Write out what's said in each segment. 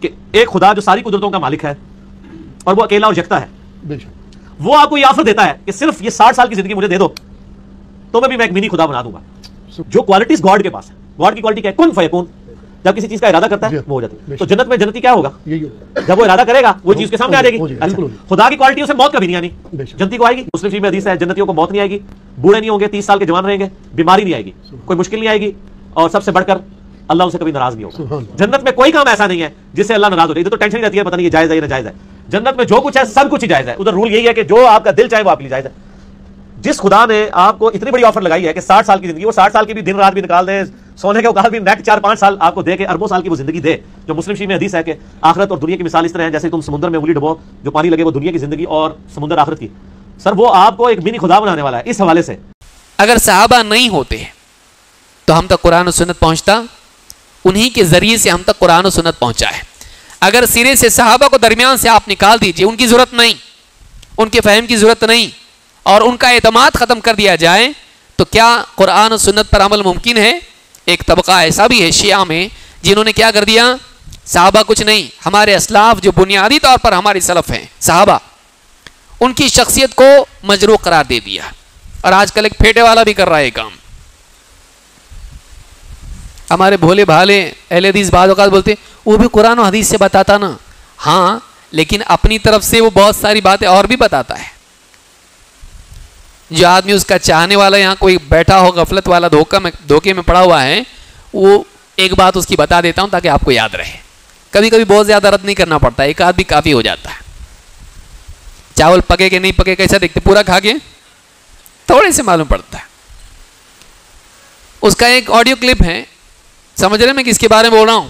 کہ ایک خدا جو ساری قدرتوں کا مالک ہے اور وہ اکیلا اور یکتا ہے، وہ آپ کو یہ آفر دیتا ہے کہ صرف یہ 60 سال کی زندگی مجھے دے دو تو میں ایک منی خدا بنا دوں گا۔ جو کوالٹیز گاڈ کے پاس ہے، گاڈ کی کوالٹی کیا ہے؟ کن فیکون، جب کسی چیز کا ارادہ کرتا ہے وہ ہو جاتی ہے۔ تو جنت میں جنتی کیا ہوگا؟ جب وہ ارادہ کرے گا وہ چیز کے سامنے آ جائے گی۔ خدا کی کوالٹی اسے موت کبھی نہیں آنی، جنتی کو آئے گی۔ مسلم شریف میں حدیث ہے جنتیوں کو موت نہیں آئے گی، بوڑھے نہیں ہوں گے، 30 سال کے جوان رہیں گے، بیماری نہیں آئے گی، کوئی مشکل نہیں آئے گی، اور سب سے بڑھ کر اللہ ان سے کبھی ناراض نہیں ہوگا۔ جنت میں کوئی کام ایسا نہیں ہے جس سے اللہ ناراض ہو جائے۔ ادھر تو ٹینشن ہی رہتی ہے پتہ نہیں یہ جائز ہے یا ناجائز ہے۔ جنت میں جو کچھ ہے سب کچھ ہی جائز ہے۔ ادھر رول یہی ہے کہ جو آپ کا دل چاہے وہ آپ کے لیے جائز ہے۔ جس خدا نے آپ کو اتنی بڑی آفر لگائی ہے کہ 60 سال کی زندگی، وہ 60 سال کی بھی دن رات بھی نکال دے، سونے کے اوقات بھی نیکسٹ 4-5 سال آپ کو دے کے اربوں سال کی وہ زندگی دے، جو مسلم شریف میں حدیث ہے کہ آخرت اور دنیا کی مثال اس طرح ہے جیسے تم سمندر میں انگلی ڈبو، جو پانی لگے وہ دنیا کی زندگی اور سمندر آخرت کی۔ سر وہ آپ کو ایک منی خدا بنانے والا ہے۔ اس حوالے سے اگر صحابہ نہیں ہوتے تو ہم تک قرآن و سنت پہنچتا، انہی کے ذریعے سے ہم تک قرآن و سنت پہنچا ہے۔ اگر سرے سے صحابہ کو درمیان سے آپ نکال دیجئے، ان کی ضرورت نہیں، ان کے فہم کی ضرورت نہیں، اور ان کا اعتماد ختم کر دیا جائے تو کیا قرآن و سنت پر عمل ممکن ہے؟ ایک طبقہ ایسا بھی ہے شیعہ میں جنہوں نے کیا کر دیا، صحابہ کچھ نہیں، ہمارے اسلاف جو بنیادی طور پر ہمارے سلف ہیں صحابہ، ان کی شخصیت کو مجروح قرار دے دیا، اور آج کل ایک پھیٹے والا بھی کر رہا ہے کام۔ ہمارے بھولے بھالے اہل حدیث بعض اوقات بولتے وہ بھی قرآن و حدیث سے بتاتا نا، ہاں لیکن اپنی طرف سے وہ بہت ساری باتیں اور بھی بتاتا ہے۔ جو آدمی اس کا چاہنے والا یہاں کوئی بیٹھا ہو غفلت والا دھوکے میں پڑا ہوا ہے، وہ ایک بات اس کی بتا دیتا ہوں تاکہ آپ کو یاد رہے۔ کبھی کبھی بہت زیادہ رد نہیں کرنا پڑتا، ایک آدھ بھی کافی ہو جاتا ہے۔ چاول پکے کہ نہیں پکے کیسا دیکھتے، پورا کھا کے تھوڑے سے معلوم پڑتا ہے۔ اس کا ایک آڈیو کلپ ہے، سمجھ رہے میں کس کے بارے میں بول رہا ہوں؟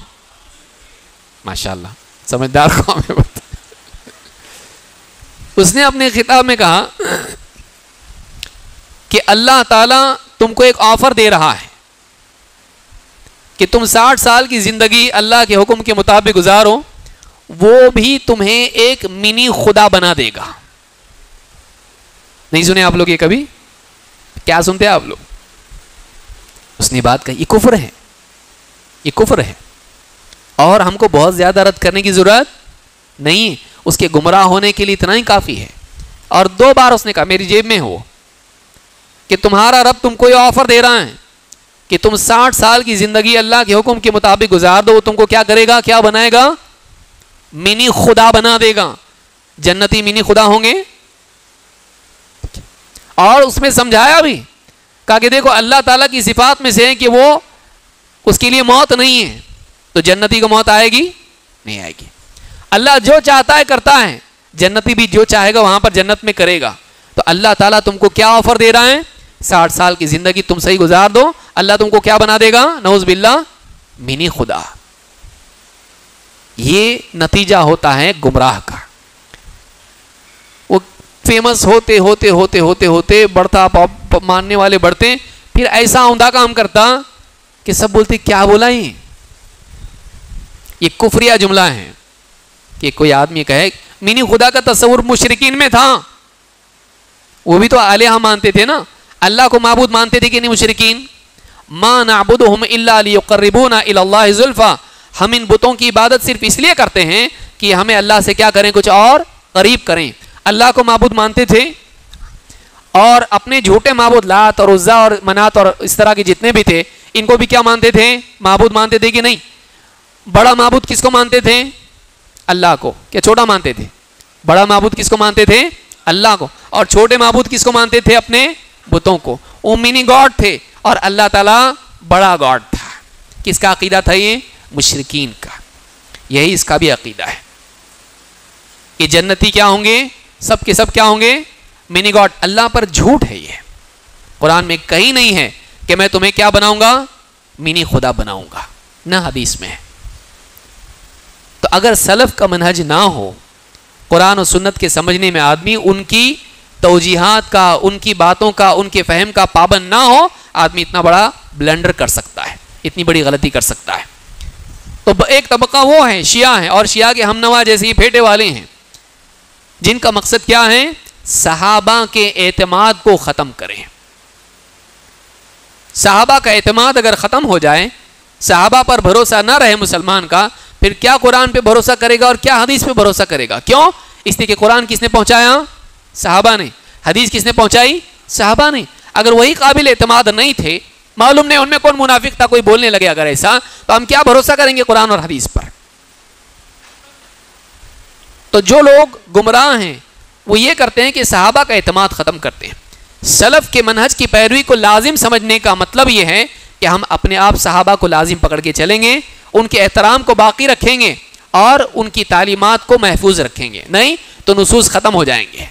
ماشاءاللہ سمجھدار قوم ہے۔ اس نے اپنے خطاب میں کہا کہ اللہ تعالیٰ تم کو ایک آفر دے رہا ہے کہ تم 60 سال کی زندگی اللہ کے حکم کے مطابق گزارو، وہ بھی تمہیں ایک منی خدا بنا دے گا۔ نہیں سنے آپ لوگ یہ کبھی؟ کیا سنتے ہیں آپ لوگ؟ اس نے بات کہی، یہ کفر ہے، یہ کفر ہے، اور ہم کو بہت زیادہ رد کرنے کی ضرورت نہیں ہے، اس کے گمراہ ہونے کے لیے اتنا ہی کافی ہے۔ اور 2 بار اس نے کہا میری جیب میں ہو کہ تمہارا رب تم کو یہ آفر دے رہا ہے کہ تم 60 سال کی زندگی اللہ کے حکم کے مطابق گزار دو، وہ تم کو کیا کرے گا، کیا بنائے گا؟ منی خدا بنا دے گا۔ جنتی منی خدا ہوں گے۔ اور اس میں سمجھایا بھی، کہا کہ دیکھو اللہ تعالیٰ کی صفات میں سے ہے کہ وہ اس کے لیے موت نہیں ہے، تو جنتی کو موت آئے گی؟ نہیں آئے گی۔ اللہ جو چاہتا ہے کرتا ہے، جنتی بھی جو چاہے گا وہاں پر جنت میں کرے گا۔ تو اللہ تعالیٰ تم کو کیا آفر دے رہا ہے؟ 60 سال کی زندگی تم صحیح گزار دو، اللہ تم کو کیا بنا دے گا؟ نعوذ باللہ منی خدا۔ یہ نتیجہ ہوتا ہے گمراہ کا۔ وہ فیمس ہوتے ہوتے ہوتے ہوتے ہوتے بڑھتا، ماننے والے بڑھتے، پھر ایسا عمدہ کام کرتا کہ سب بولتے کیا بولا یہ کفریہ جملہ ہے کہ کوئی آدمی کہے منی خدا کا تصور مشرکین میں تھا، وہ بھی تو الہ مانتے تھے نا، اللہ کو معبود مانتے تھے کہ نہیں مشرکین؟ ما نعبدهم الا ليقربونا الى الله زلفى، ہم ان بتوں کی عبادت صرف اس لیے کرتے ہیں کہ ہمیں اللہ سے کیا کریں، کچھ اور قریب کریں۔ اللہ کو معبود مانتے تھے، اور اپنے جھوٹے معبود لات اور عزا اور منات اور اس طرح کے جتنے بھی تھے، ان کو بھی کیا مانتے تھے؟ معبود مانتے تھے کہ نہیں؟ بڑا معبود کس کو مانتے تھے؟ اللہ کو۔ کیا چھوٹا مانتے تھے؟ بڑا معبود کس کو مانتے تھے؟ اللہ کو۔ اور چھوٹے معبود کس کو مانتے تھے؟ اپنے بتوں کو۔ وہ منی گاڈ تھے، اور اللہ تعالیٰ بڑا گاڈ تھا۔ کس کا عقیدہ تھا یہ؟ مشرکین کا۔ یہی اس کا بھی عقیدہ ہے کہ جنتی کیا ہوں گے؟ سب کے سب کیا ہوں گے؟ منی گاڈ۔ اللہ پر جھوٹ ہے یہ، قرآن میں کہیں نہیں ہے کہ میں تمہیں کیا بناؤں گا؟ منی خدا بناؤں گا، نہ حدیث میں ہے۔ تو اگر سلف کا منہج نہ ہو، قرآن و سنت کے سمجھنے میں آدمی ان کی توجیحات کا، ان کی باتوں کا، ان کے فہم کا پابند نہ ہو، آدمی اتنا بڑا بلنڈر کر سکتا ہے، اتنی بڑی غلطی کر سکتا ہے۔ تو ایک طبقہ وہ ہے شیعہ ہیں، اور شیعہ کے ہم نوا جیسے ہی پھیٹے والے ہیں، جن کا مقصد کیا ہے؟ صحابہ کے اعتماد کو ختم کریں۔ صحابہ کا اعتماد اگر ختم ہو جائے، صحابہ پر بھروسہ نہ رہے مسلمان کا، پھر کیا قرآن پہ بھروسہ کرے گا اور کیا حدیث پہ بھروسہ کرے گا؟ کیوں؟ اس لیے کہ قرآن کس نے پہنچایا؟ صحابہ نے. حدیث کس نے پہنچائی؟ صحابہ نے. اگر وہی قابل اعتماد نہیں تھے، معلوم نہیں ان میں کون منافق تھا، کوئی بولنے لگے اگر ایسا، تو ہم کیا بھروسہ کریں گے قرآن اور حدیث پر؟ تو جو لوگ گمراہ ہیں وہ یہ کرتے ہیں کہ صحابہ کا اعتماد ختم کرتے ہیں. سلف کے منہج کی پیروی کو لازم سمجھنے کا مطلب یہ ہے کہ ہم اپنے آپ صحابہ کو لازم پکڑ کے چلیں گے، ان کے احترام کو باقی رکھیں گے اور ان کی تعلیمات کو محفوظ رکھیں گے. نہیں تو نصوص ختم ہو جائیں گے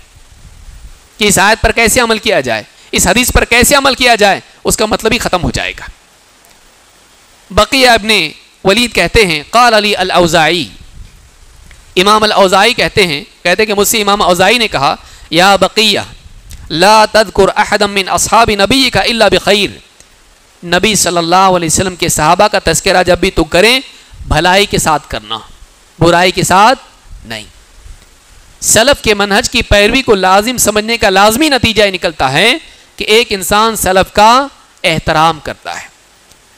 کہ اس آیت پر کیسے عمل کیا جائے، اس حدیث پر کیسے عمل کیا جائے، اس کا مطلب ہی ختم ہو جائے گا. بقیہ ابن ولید کہتے ہیں قال علی الاوزاعی، امام الاوزاعی کہتے ہیں کہ مجھ سے امام اوزاعی نے کہا یا بقیہ لا تذکر احدا من اصحاب نبیک الا بخیر، نبی صلی اللہ علیہ وسلم کے صحابہ کا تذکرہ جب بھی تو کریں بھلائی کے ساتھ کرنا، برائی کے ساتھ نہیں. سلف کے منہج کی پیروی کو لازم سمجھنے کا لازمی نتیجہ یہ نکلتا ہے کہ ایک انسان سلف کا احترام کرتا ہے.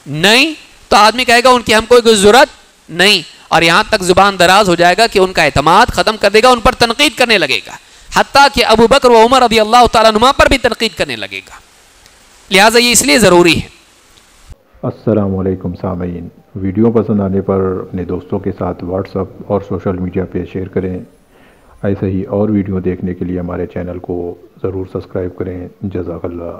نہیں تو آدمی کہے گا ان کی ہم کوئی ضرورت نہیں، اور یہاں تک زبان دراز ہو جائے گا کہ ان کا اعتماد ختم کر دے گا، ان پر تنقید کرنے لگے گا، حتیٰ کہ ابو بکر و عمر رضی اللہ تعالیٰ عنہما پر بھی تنقید کرنے لگے گا. لہٰذا یہ اس لیے ضروری ہے. السلام علیکم سامعین، ویڈیو پسند آنے پر اپنے دوستوں کے ساتھ واٹس ایپ اور سوشل میڈیا پہ شیئر کریں. ایسے ہی اور ویڈیو دیکھنے کے لیے ہمارے چینل کو ضرور سبسکرائب کریں. جزاک اللہ.